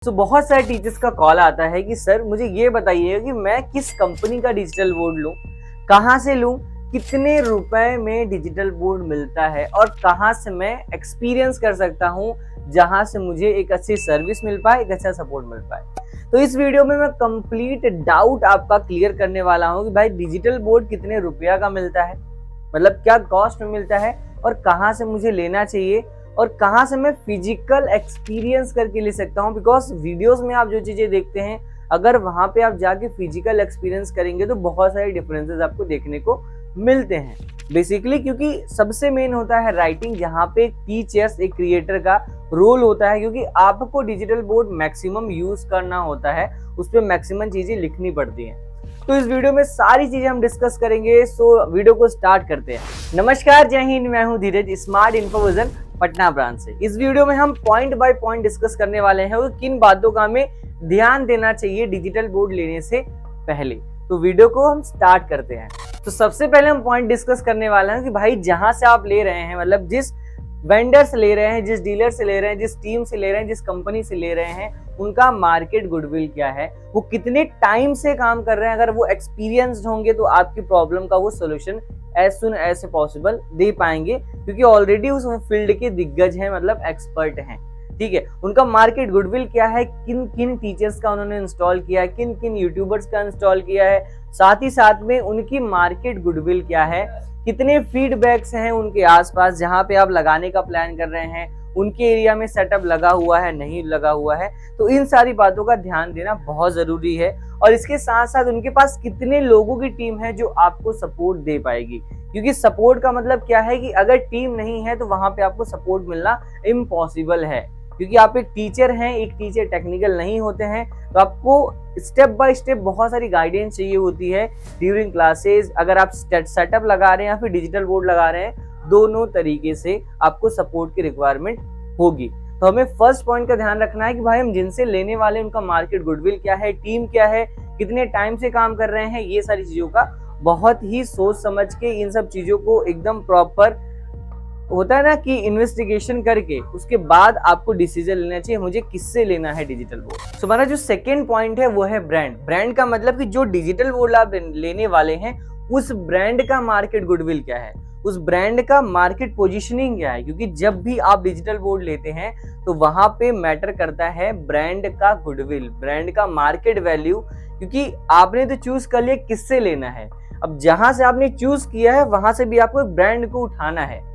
बहुत सारे टीचर्स का कॉल आता है कि सर मुझे ये बताइए कि मैं किस कंपनी का डिजिटल बोर्ड लूं, कहाँ से लूं, कितने रुपए में डिजिटल बोर्ड मिलता है और कहाँ से मैं एक्सपीरियंस कर सकता हूँ जहाँ से मुझे एक अच्छी सर्विस मिल पाए, एक अच्छा सपोर्ट मिल पाए। तो इस वीडियो में मैं कंप्लीट डाउट आपका क्लियर करने वाला हूँ कि भाई डिजिटल बोर्ड कितने रुपया का मिलता है, मतलब क्या कॉस्ट में मिलता है और कहाँ से मुझे लेना चाहिए और कहाँ से मैं फिजिकल एक्सपीरियंस करके ले सकता हूँ। बिकॉज वीडियोस में आप जो चीज़ें देखते हैं, अगर वहाँ पे आप जाके फिजिकल एक्सपीरियंस करेंगे तो बहुत सारे डिफरेंसेस आपको देखने को मिलते हैं। बेसिकली क्योंकि सबसे मेन होता है राइटिंग, जहाँ पे टीचर्स एक क्रिएटर का रोल होता है, क्योंकि आपको डिजिटल बोर्ड मैक्सिमम यूज करना होता है, उस पर मैक्सिमम चीज़ें लिखनी पड़ती हैं। तो इस वीडियो में सारी चीजें हम डिस्कस करेंगे, सो वीडियो को स्टार्ट करते हैं। नमस्कार, जय हिंद, मैं हूं धीरज, स्मार्ट इन्फोविजन पटना ब्रांच से। इस वीडियो में हम पॉइंट बाय पॉइंट डिस्कस करने वाले हैं कि किन बातों का हमें ध्यान देना चाहिए डिजिटल बोर्ड लेने से पहले। तो वीडियो को हम स्टार्ट करते हैं। तो सबसे पहले हम पॉइंट डिस्कस करने वाले हैं कि भाई जहां से आप ले रहे हैं, मतलब जिस वेंडर से ले रहे हैं, जिस डीलर से ले रहे हैं, जिस टीम से ले रहे हैं, जिस कंपनी से ले रहे हैं, उनका मार्केट गुडविल क्या है, वो कितने टाइम से काम कर रहे हैं। अगर वो एक्सपीरियंस्ड होंगे तो आपकी प्रॉब्लम का वो solution as soon as possible दे पाएंगे, क्योंकि ऑलरेडी उस फील्ड के दिग्गज हैं, मतलब एक्सपर्ट हैं। ठीक है, उनका मार्केट गुडविल क्या है, किन किन टीचर्स का उन्होंने इंस्टॉल किया है, किन किन यूट्यूबर्स का इंस्टॉल किया है, साथ ही साथ में उनकी मार्केट गुडविल क्या है, कितने फीडबैक्स हैं उनके आसपास जहां पे आप लगाने का प्लान कर रहे हैं, उनके एरिया में सेटअप लगा हुआ है नहीं लगा हुआ है। तो इन सारी बातों का ध्यान देना बहुत जरूरी है। और इसके साथ साथ उनके पास कितने लोगों की टीम है जो आपको सपोर्ट दे पाएगी, क्योंकि सपोर्ट का मतलब क्या है कि अगर टीम नहीं है तो वहां पे आपको सपोर्ट मिलना इम्पॉसिबल है। क्योंकि आप एक टीचर हैं, एक टीचर टेक्निकल नहीं होते हैं, तो आपको स्टेप बाय स्टेप बहुत सारी गाइडेंस चाहिए होती है ड्यूरिंग क्लासेस। अगर आप सेटअप लगा रहे हैं या फिर डिजिटल बोर्ड लगा रहे हैं, दोनों तरीके से आपको सपोर्ट की रिक्वायरमेंट होगी। तो हमें फर्स्ट पॉइंट का ध्यान रखना है कि भाई हम जिनसे लेने वाले हैं उनका मार्केट गुडविल क्या है, टीम क्या है, कितने टाइम से काम कर रहे हैं। ये सारी चीजों का बहुत ही सोच समझ के, इन सब चीजों को एकदम प्रॉपर होता है ना कि इन्वेस्टिगेशन करके उसके बाद आपको डिसीजन लेना चाहिए मुझे किससे लेना है डिजिटल बोर्ड। सो हमारा जो सेकंड पॉइंट है वो है ब्रांड। ब्रांड का मतलब कि जो डिजिटल बोर्ड आप लेने वाले हैं उस ब्रांड का मार्केट गुडविल क्या है, उस ब्रांड का मार्केट पोजीशनिंग क्या है। क्योंकि जब भी आप डिजिटल बोर्ड लेते हैं तो वहां पे मैटर करता है ब्रांड का गुडविल, ब्रांड का मार्केट वैल्यू, क्योंकि आपने तो चूज कर लिया किससे लेना है। अब जहां से आपने चूज किया है वहां से भी आपको ब्रांड को उठाना है।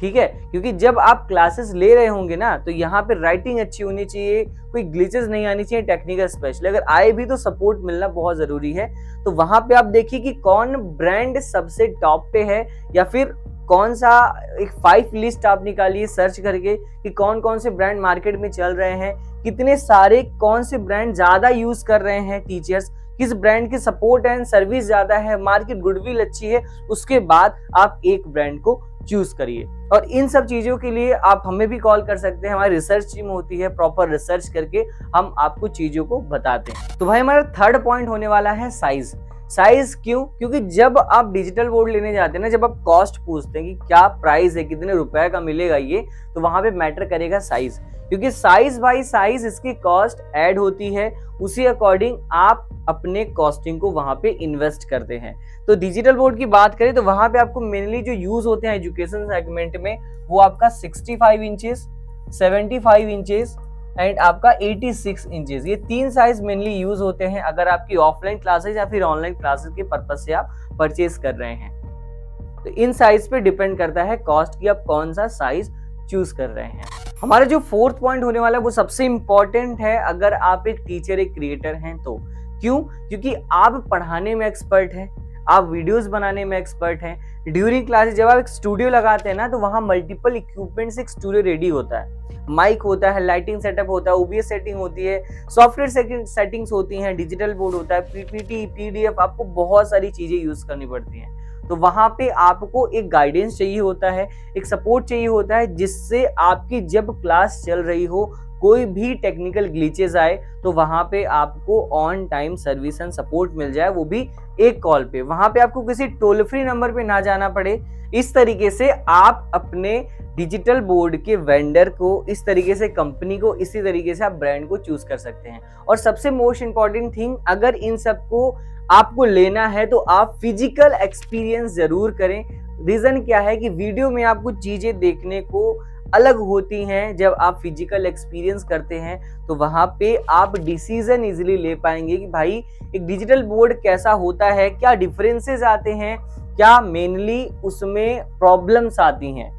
ठीक है, क्योंकि जब आप क्लासेस ले रहे होंगे ना, तो यहाँ पे राइटिंग अच्छी होनी चाहिए, कोई ग्लिचेस नहीं आनी चाहिए, टेक्निकल स्पेशल अगर आए भी तो सपोर्ट मिलना बहुत जरूरी है। तो वहां पे आप देखिए कि कौन ब्रांड सबसे टॉप पे है, या फिर कौन सा एक 5 लिस्ट आप निकालिए सर्च करके कि कौन कौन से ब्रांड मार्केट में चल रहे हैं, कितने सारे कौन से ब्रांड ज्यादा यूज कर रहे हैं टीचर्स, किस ब्रांड की सपोर्ट एंड सर्विस ज्यादा है, मार्केट गुडविल अच्छी है। उसके बाद आप एक ब्रांड को चूज करिए। और इन सब चीजों के लिए आप हमें भी कॉल कर सकते हैं, हमारी रिसर्च टीम होती है, प्रॉपर रिसर्च करके हम आपको चीजों को बताते हैं। तो भाई हमारा थर्ड पॉइंट होने वाला है साइज। साइज क्यों? क्योंकि जब आप डिजिटल बोर्ड लेने जाते हैं ना, जब आप कॉस्ट पूछते हैं कि क्या प्राइस है, कितने रुपए का मिलेगा ये, तो वहां पे मैटर करेगा साइज। क्योंकि साइज बाई साइज इसकी कॉस्ट ऐड होती है, उसी अकॉर्डिंग आप अपने कॉस्टिंग को वहां पे इन्वेस्ट करते हैं। तो डिजिटल बोर्ड की बात करें तो वहां पे आपको मेनली जो यूज होते हैं एजुकेशन सेगमेंट में, वो आपका 65 इंचेस, 75 इंचेस एंड आपका 86 इंचेस, ये 3 साइज मेनली यूज होते हैं अगर आपकी ऑफलाइन क्लासेस या फिर ऑनलाइन क्लासेस के पर्पज से आप परचेज कर रहे हैं। तो इन साइज पे डिपेंड करता है कॉस्ट की आप कौन सा साइज चूज कर रहे हैं। हमारा जो फोर्थ पॉइंट होने वाला है वो सबसे इंपॉर्टेंट है अगर आप एक टीचर, एक क्रिएटर हैं तो। क्यों? क्योंकि आप पढ़ाने में एक्सपर्ट हैं, आप वीडियोस बनाने में एक्सपर्ट हैं। ड्यूरिंग क्लासेस जब आप एक स्टूडियो लगाते हैं ना, तो वहाँ मल्टीपल इक्विपमेंट से एक स्टूडियो रेडी होता है, माइक होता है, लाइटिंग सेटअप होता है, ओबीएस सेटिंग होती है, सॉफ्टवेयर सेटिंग्स होती हैं, डिजिटल बोर्ड होता है, पीपीटी, पीडीएफ, आपको बहुत सारी चीजें यूज करनी पड़ती हैं। तो वहां पे आपको एक गाइडेंस चाहिए होता है, एक सपोर्ट चाहिए होता है, जिससे आपकी जब क्लास चल रही हो कोई भी टेक्निकल ग्लिचेस आए तो वहां पे आपको on time service and support मिल जाए, वो भी एक कॉल पे। वहां पे आपको किसी टोल फ्री नंबर पे ना जाना पड़े। इस तरीके से आप अपने डिजिटल बोर्ड के वेंडर को, इस तरीके से कंपनी को, इसी तरीके से आप ब्रांड को चूज कर सकते हैं। और सबसे मोस्ट इंपॉर्टेंट थिंग, अगर इन सबको आपको लेना है तो आप फिजिकल एक्सपीरियंस जरूर करें। रीजन क्या है कि वीडियो में आपको चीजें देखने को अलग होती हैं, जब आप फिजिकल एक्सपीरियंस करते हैं तो वहां पे आप डिसीजन इजीली ले पाएंगे कि भाई एक डिजिटल बोर्ड कैसा होता है, क्या डिफरेंसेस आते हैं, क्या मेनली उसमें प्रॉब्लम्स आती हैं।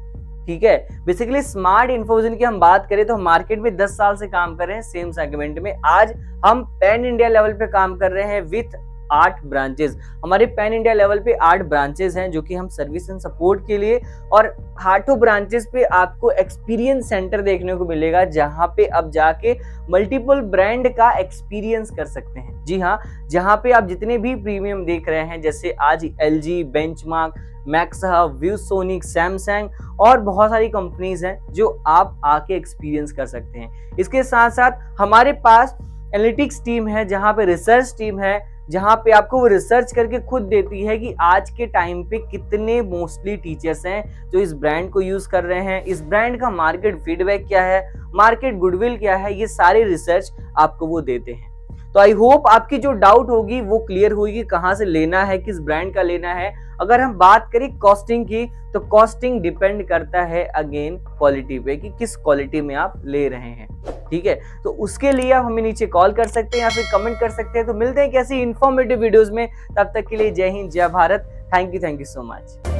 ठीक है, बेसिकली स्मार्ट इन्फोविजन की हम बात करें तो हम मार्केट में 10 साल से काम कर रहे हैं सेम सेगमेंट में। आज हम पैन इंडिया लेवल पे काम कर रहे हैं विथ 8 ब्रांचेस। हमारे पैन इंडिया लेवल पे 8 ब्रांचेस हैं जो कि हम सर्विस एंड सपोर्ट के लिए, और 8 ब्रांचेस पे आपको एक्सपीरियंस सेंटर देखने को मिलेगा जहां पे आप जाके मल्टीपल ब्रांड का एक्सपीरियंस कर सकते हैं। जी हाँ, जहां पे आप जितने भी प्रीमियम देख रहे हैं, जैसे आज LG, बेंचमार्क, मैक्सहब, व्यूसोनिक, सैमसंग और बहुत सारी कंपनीज हैं जो आप आके एक्सपीरियंस कर सकते हैं। इसके साथ साथ हमारे पास एनालिटिक्स टीम है, जहां पे रिसर्च टीम है, जहां पे आपको वो रिसर्च करके खुद देती है कि आज के टाइम पे कितने मोस्टली टीचर्स हैं जो इस ब्रांड को यूज कर रहे हैं, इस ब्रांड का मार्केट फीडबैक क्या है, मार्केट गुडविल क्या है, ये सारे रिसर्च आपको वो देते हैं। तो आई होप आपकी जो डाउट होगी वो क्लियर होगी, कहां से लेना है, किस ब्रांड का लेना है। अगर हम बात करें कॉस्टिंग की, तो कॉस्टिंग डिपेंड करता है अगेन क्वालिटी पे कि किस क्वालिटी में आप ले रहे हैं। ठीक है, तो उसके लिए आप हमें नीचे कॉल कर सकते हैं या फिर कमेंट कर सकते हैं। तो मिलते हैं कैसी इंफॉर्मेटिव वीडियोस में, तब तक के लिए जय हिंद, जय Bharat. Thank you so much.